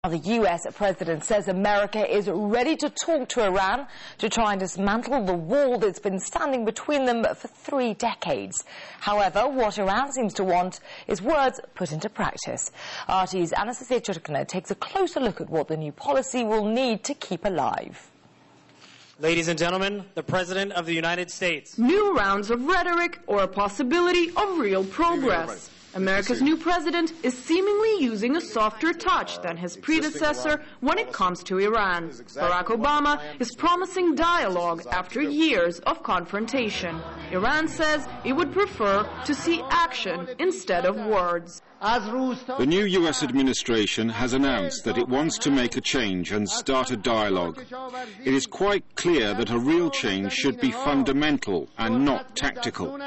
The U.S. President says America is ready to talk to Iran to try and dismantle the wall that's been standing between them for 3 decades. However, what Iran seems to want is words put into practice. RT's Rhetoric takes a closer look at what the new policy will need to keep alive. Ladies and gentlemen, the President of the United States. New rounds of rhetoric or a possibility of real progress. America's new president is seemingly using a softer touch than his predecessor when it comes to Iran. Barack Obama is promising dialogue after years of confrontation. Iran says it would prefer to see action instead of words. The new U.S. administration has announced that it wants to make a change and start a dialogue. It is quite clear that a real change should be fundamental and not tactical.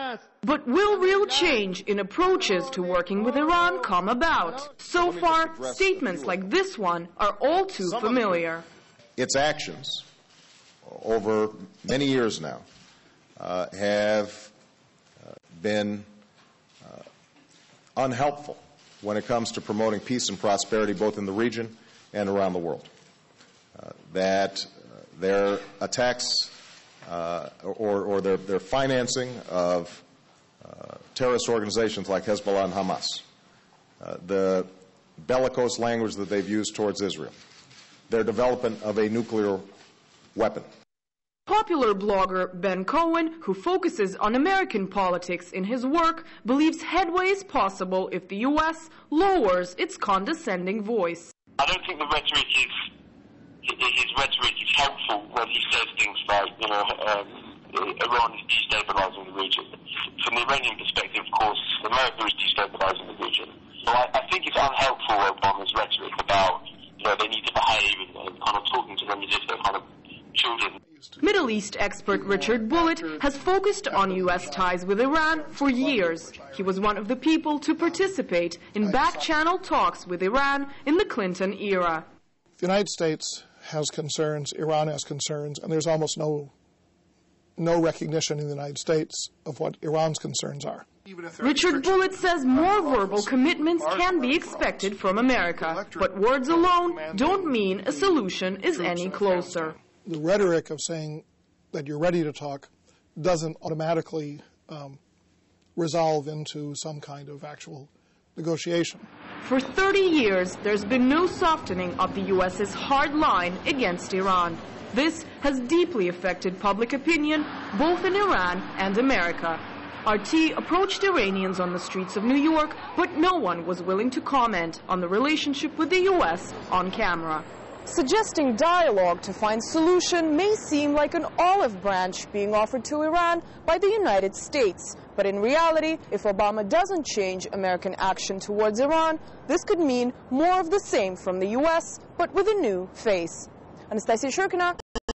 But will real change in approaches to working with Iran come about? So far, statements like this one are all too familiar. Its actions over many years now have been unhelpful when it comes to promoting peace and prosperity both in the region and around the world. That their attacks or their financing of terrorist organizations like Hezbollah and Hamas, the bellicose language that they've used towards Israel, their development of a nuclear weapon. Popular blogger Ben Cohen, who focuses on American politics in his work, believes headway is possible if the U.S. lowers its condescending voice. I don't think the rhetoric his rhetoric is helpful when he says things like, Iran is destabilizing the region. From the Iranian perspective, of course, America is destabilizing the region. So I think it's unhelpful, Obama's rhetoric about, they need to behave and kind of talking to them as if they're kind of children. Middle East expert Richard Bullitt has focused on U.S. ties with Iran for years. He was one of the people to participate in back-channel talks with Iran in the Clinton era. The United States has concerns, Iran has concerns, and there's almost no recognition in the United States of what Iran's concerns are. Richard Bullitt says more verbal commitments can be expected from America, but words alone don't mean a solution is any closer. The rhetoric of saying that you're ready to talk doesn't automatically resolve into some kind of actual negotiation. For 30 years, there's been no softening of the U.S.'s hard line against Iran. This has deeply affected public opinion, both in Iran and America. RT approached Iranians on the streets of New York, but no one was willing to comment on the relationship with the U.S. on camera. Suggesting dialogue to find solution may seem like an olive branch being offered to Iran by the United States. But in reality, if Obama doesn't change American action towards Iran, this could mean more of the same from the U.S., but with a new face. Anastasia Shurkina.